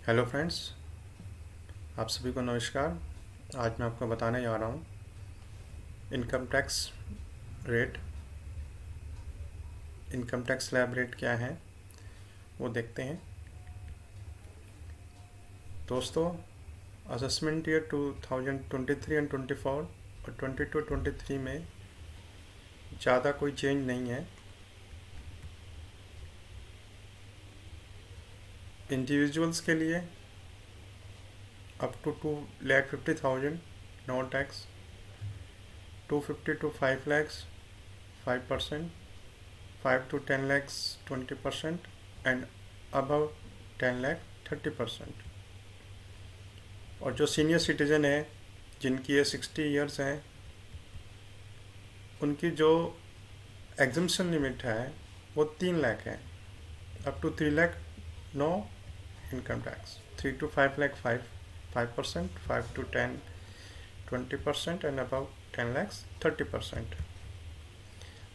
Hello friends, आप सभी को नमस्कार। आज मैं आपको बताने जा रहा हूँ income tax rate. Income tax slab rate क्या है वो देखते हैं। दोस्तों, असेसमेंट ईयर 2023 एंड 24 और 22-23 में ज़्यादा कोई चेंज नहीं है। इंडिविजुअल्स के लिए up to 2,50,000 no tax, 250 to 5 lakhs 5%, 5 to 10 lakhs 20%, and above 10 lakh 30%। और जो सीनियर सिटीज़न है जिनकी एज 60 ईयर्स है, उनकी जो एग्जम्पशन लिमिट है वो 3 लाख है। Up to 3 lakh no income tax, 3 to 5 lakh 5%, 5 to 10 20%, and above 10 lakhs 30%।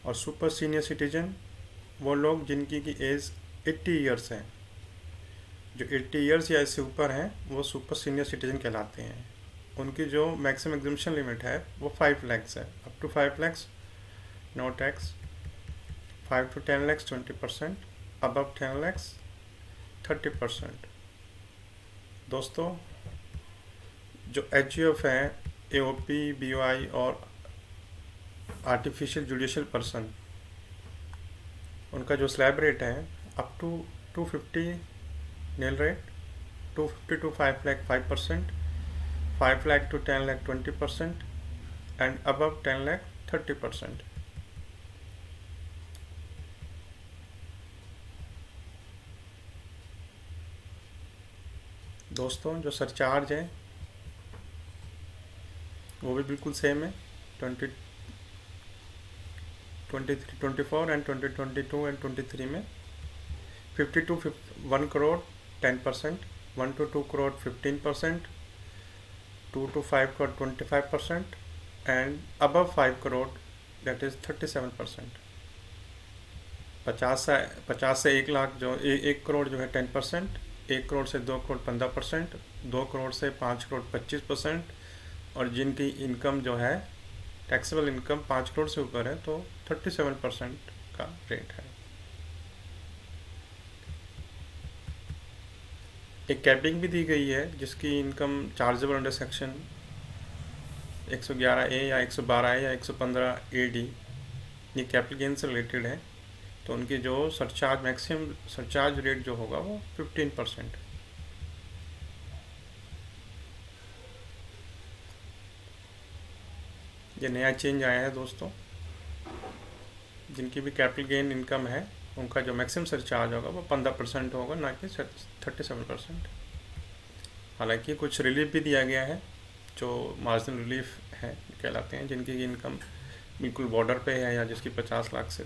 और सुपर सीनियर सिटीजन वो लोग जिनकी की एज 80 ईयर्स है, जो 80 ईयर्स या इससे ऊपर हैं वो सुपर सीनियर सिटीजन कहलाते हैं। उनकी जो मैक्सिमम एग्जम्पशन लिमिट है वो 5 lakhs है। Up to 5 lakhs no tax, 5 to 10 lakhs 20%, above 10 lakhs 30%। दोस्तों, जो HUF है, AOP, BOI और आर्टिफिशियल जुडिशियल पर्सन, उनका जो स्लैब रेट है up to 250 nil rate, 250 to 5 lakh 5%, 5 lakh to 10 lakh 20%, and above 10 lakh 30%। दोस्तों, जो सरचार्ज है वो भी बिल्कुल सेम है। 2023-24 एंड 2022 एंड 23 में 50 to 1 crore 10%, 1 to 2 crore 15%, 2 to 5 crore 25%, and above 5 crore that is 37%। 50 से 1 लाख जो 1 करोड़ जो है 10%, 1 करोड़ से 2 करोड़ 15%, 2 करोड़ से 5 करोड़ 25%, और जिनकी इनकम जो है टैक्सेबल इनकम 5 करोड़ से ऊपर है तो 37% का रेट है। एक कैपिंग भी दी गई है जिसकी income chargeable under section 111A या 112A या 115AD, ये कैपिटल गेन से रिलेटेड है। तो उनकी जो सरचार्ज मैक्सिमम सरचार्ज रेट जो होगा वो 15%। ये नया चेंज आया है दोस्तों। जिनकी भी कैपिटल गेन इनकम है उनका जो मैक्सिमम सरचार्ज होगा वो 15% होगा, ना कि 37%। हालांकि कुछ रिलीफ भी दिया गया है, जो मार्जिनल रिलीफ है कहलाते हैं, जिनकी इनकम बिल्कुल बॉर्डर पे है या जिसकी 50 लाख से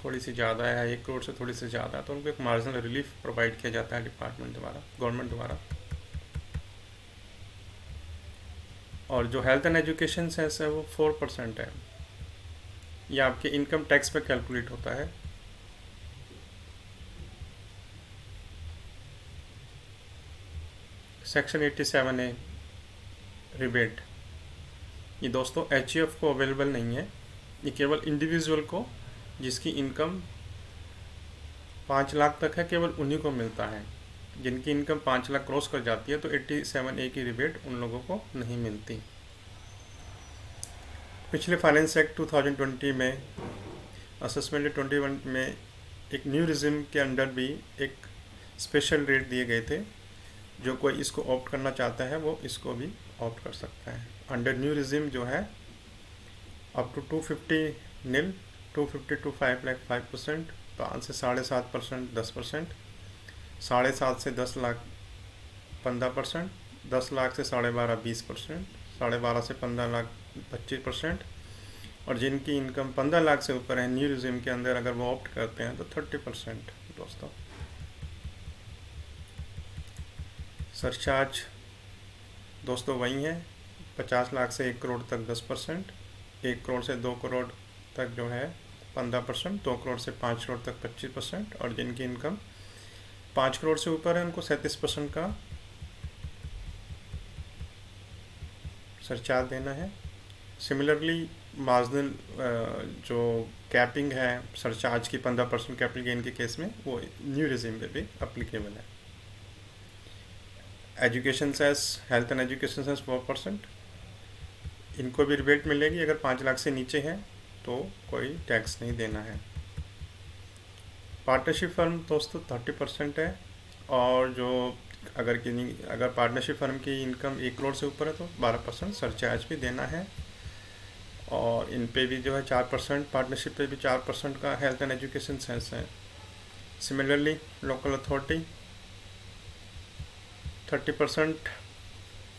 थोड़ी सी ज़्यादा है या 1 करोड़ से थोड़ी सी ज़्यादा है, तो उनको एक मार्जिनल रिलीफ प्रोवाइड किया जाता है डिपार्टमेंट द्वारा, गवर्नमेंट द्वारा। और जो हेल्थ एंड एजुकेशन सेस है वो 4% है। यह आपके इनकम टैक्स पे कैलकुलेट होता है। सेक्शन 87A रिबेट, ये दोस्तों HUF को अवेलेबल नहीं है। ये केवल इंडिविजुअल को जिसकी इनकम 5 लाख तक है, केवल उन्हीं को मिलता है। जिनकी इनकम 5 लाख क्रॉस कर जाती है तो 87A की रिबेट उन लोगों को नहीं मिलती। पिछले फाइनेंस एक्ट 2020 में असेसमेंट 21 में एक न्यू रिजिम के अंडर भी एक स्पेशल रेट दिए गए थे। जो कोई इसको ऑप्ट करना चाहता है वो इसको भी ऑप्ट कर सकता है। अंडर न्यू रिजिम जो है up to 250 nil, 250 to 5 lakh 5%, 5 से 7.5% 10%, 7.5 से 10 लाख 15%, 10 लाख से 12.5 20%, 12.5 से 15 लाख 25%, और जिनकी इनकम 15 लाख से ऊपर है न्यू रिजिम के अंदर अगर वो ऑप्ट करते हैं तो 30%। दोस्तों, सरचार्ज दोस्तों वही है। 50 लाख से 1 करोड़ तक 10%, 1 करोड़ से 2 करोड़ तक जो है 15%, 2 करोड़ से 5 करोड़ तक 25%, और जिनकी इनकम 5 करोड़ से ऊपर है उनको 37% का सरचार्ज देना है। सिमिलरली मार्जिनल जो कैपिंग है सरचार्ज की 15% कैपिटल गेन के केस में, वो न्यू रिजीम पे भी अप्लीकेबल है। Education cess, health and education cess 4%, इनको भी रिबेट मिलेगी। अगर 5 लाख से नीचे है तो कोई टैक्स नहीं देना है। पार्टनरशिप फर्म दोस्तों 30% है, और जो अगर पार्टनरशिप फर्म की इनकम 1 करोड़ से ऊपर है तो 12% सरचार्ज भी देना है। और इन पे भी जो है 4%, पार्टनरशिप पे भी 4% का हेल्थ एंड एजुकेशन सेस है। Similarly local authority 30%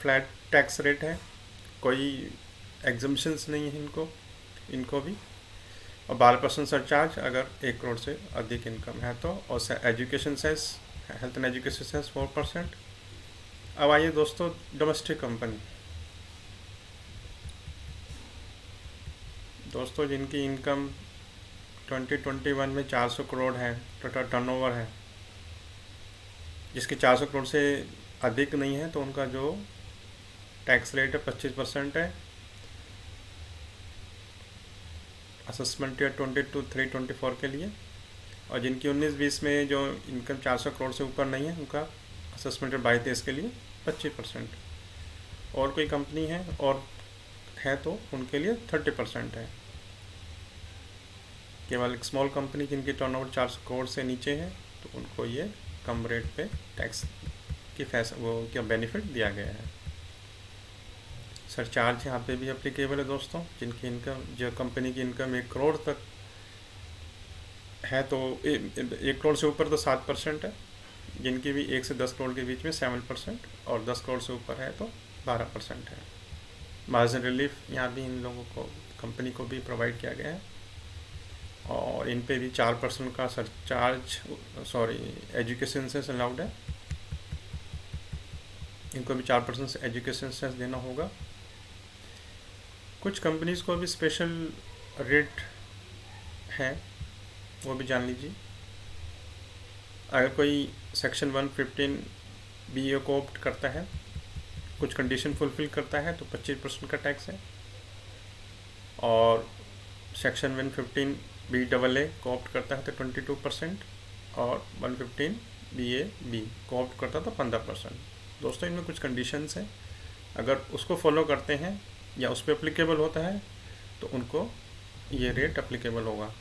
flat tax rate है, कोई एग्जम्पशंस नहीं है इनको भी, और 12% सरचार्ज अगर 1 करोड़ से अधिक इनकम है तो। और education cess, health and education cess 4%। अब आइए दोस्तों डोमेस्टिक कंपनी, दोस्तों जिनकी इनकम 2021 में 400 करोड़ है, टोटल टर्नओवर है, जिसकी 400 करोड़ से अधिक नहीं है, तो उनका जो टैक्स रेट है 25% है। असेसमेंट ईयर 22-3-24 के लिए। और जिनकी 19-20 में जो इनकम 400 करोड़ से ऊपर नहीं है, उनका असेसमेंट ईयर 22-23 के लिए 25%। और कोई कंपनी है और है तो उनके लिए 30% है। केवल एक स्मॉल कंपनी जिनकी टर्नओवर 400 करोड़ से नीचे है तो उनको ये कम रेट पे टैक्स की क्या बेनिफिट दिया गया है। सरचार्ज यहाँ पे भी एप्लीकेबल है दोस्तों। जिनकी इनकम, जो कंपनी की इनकम 1 करोड़ तक है तो 1 करोड़ से ऊपर तो 7% है, जिनकी भी 1 से 10 करोड़ के बीच में 7%, और 10 करोड़ से ऊपर है तो 12% है। मार्जिन रिलीफ यहाँ भी इन लोगों को, कंपनी को भी प्रोवाइड किया गया है। और इन पे भी 4% का सरचार्ज, एजुकेशन सेस अलाउड है, इनको भी 4% एजुकेशन सेस देना होगा। कुछ कंपनीज़ को भी स्पेशल रेट है, वो भी जान लीजिए। अगर कोई सेक्शन 115 BA को ऑप्ट करता है, कुछ कंडीशन फुलफिल करता है तो 25% का टैक्स है। और सेक्शन 115 BAA को ऑप्ट करता है तो 22%, और 115 BAB को ऑप्ट करता है तो 15%। दोस्तों इनमें कुछ कंडीशंस हैं, अगर उसको फॉलो करते हैं या उस पर एप्लीकेबल होता है तो उनको ये रेट एप्लीकेबल होगा।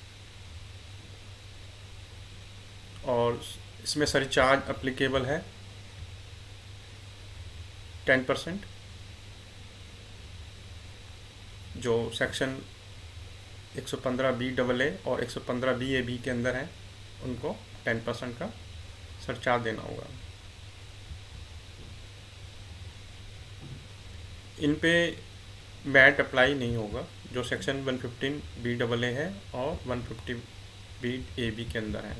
और इसमें सरचार्ज एप्लीकेबल है 10%, जो सेक्शन 115 BAA और 115 BAB के अंदर है, उनको 10% का सरचार्ज देना होगा। इन पे वैट अप्लाई नहीं होगा, जो सेक्शन 115 BAA है और 150 BAB के अंदर है।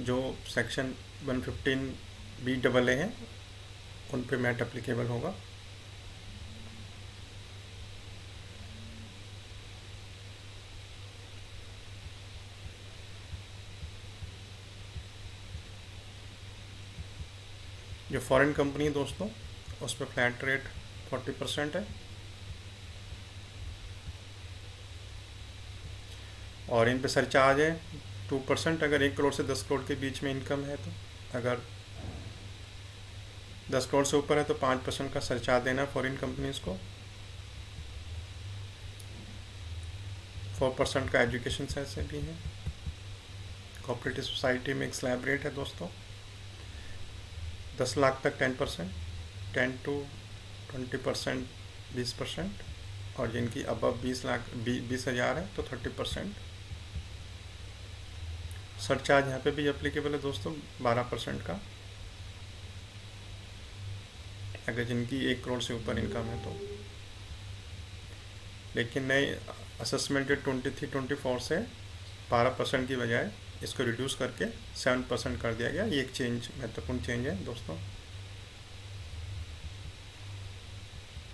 जो सेक्शन 115 BAA है उन पे मैट एप्लीकेबल होगा। जो फॉरेन कंपनी है दोस्तों, उस पर फ्लैट रेट 40% है। और इन पे सरचार्ज है 2% अगर 1 करोड़ से 10 करोड़ के बीच में इनकम है तो। अगर 10 करोड़ से ऊपर है तो 5% का सरचार्ज देना है फॉरेन कंपनीज को। 4% का एजुकेशन सेस भी है। कोऑपरेटिव सोसाइटी में एक स्लैब रेट है दोस्तों, 10 लाख तक 10%, 10 to 20% 20%, और जिनकी अबव 20,000 है तो 30%। सरचार्ज यहाँ पे भी एप्लीकेबल है दोस्तों 12% का, अगर जिनकी 1 करोड़ से ऊपर इनकम है तो। लेकिन नए असेसमेंट 23-24 से 12% की बजाय इसको रिड्यूस करके 7% कर दिया गया। ये एक चेंज, महत्वपूर्ण चेंज है दोस्तों।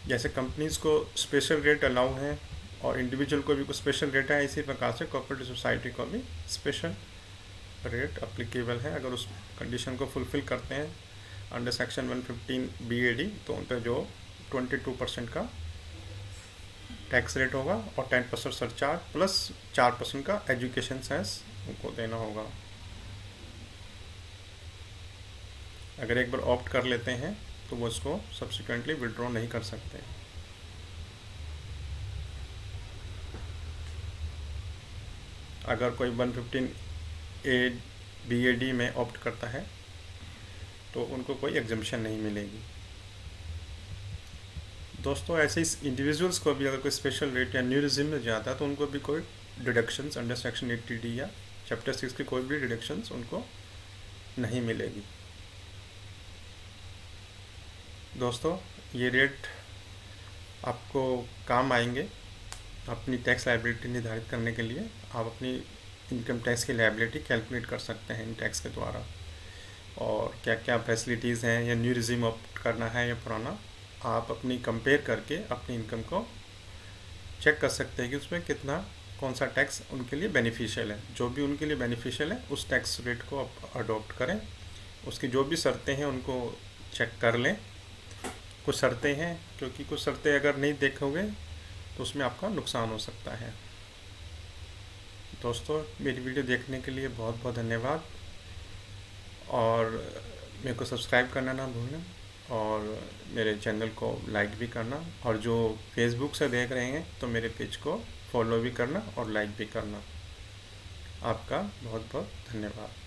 जैसे कंपनीज को स्पेशल रेट अलाउ है और इंडिविजुअल को भी कुछ स्पेशल रेट है, इसी प्रकार से कोऑपरेटिव सोसाइटी को भी स्पेशल रेट अप्लीकेबल है अगर उस कंडीशन को फुलफिल करते हैं अंडर सेक्शन 115 BAD। तो उन पर जो 22% का टैक्स रेट होगा और 10% सरचार्ज प्लस 4% का एजुकेशन सेस उनको देना होगा। अगर एक बार ऑप्ट कर लेते हैं तो वो इसको सब्सिक्वेंटली विड्रॉ नहीं कर सकते। अगर कोई 115A BAD में ऑप्ट करता है तो उनको कोई एग्जम्पशन नहीं मिलेगी। दोस्तों ऐसे इस इंडिविजुअल्स को भी अगर कोई स्पेशल रेट या न्यू रिजिम में जाता है तो उनको भी कोई डिडक्शंस अंडर सेक्शन 80D या चैप्टर 6 की कोई भी डिडक्शंस उनको नहीं मिलेगी। दोस्तों ये रेट आपको काम आएंगे अपनी टैक्स लायबिलिटी निर्धारित करने के लिए। आप अपनी इनकम टैक्स की लायबिलिटी कैलकुलेट कर सकते हैं इन टैक्स के द्वारा, और क्या क्या फैसिलिटीज़ हैं, या न्यू रिजिम ऑप्ट करना है या पुराना, आप अपनी कंपेयर करके अपनी इनकम को चेक कर सकते हैं कि उसमें कितना कौन सा टैक्स उनके लिए बेनिफिशियल है। जो भी उनके लिए बेनिफिशियल है उस टैक्स रेट को आप अडॉप्ट करें। उसकी जो भी शर्तें हैं उनको चेक कर लें। कुछ शर्तें हैं, क्योंकि कुछ शर्तें अगर नहीं देखोगे तो उसमें आपका नुकसान हो सकता है। दोस्तों मेरी वीडियो देखने के लिए बहुत बहुत धन्यवाद, और मेरे को सब्सक्राइब करना ना भूलें और मेरे चैनल को लाइक भी करना, और जो फेसबुक से देख रहे हैं तो मेरे पेज को फॉलो भी करना और लाइक भी करना। आपका बहुत बहुत धन्यवाद।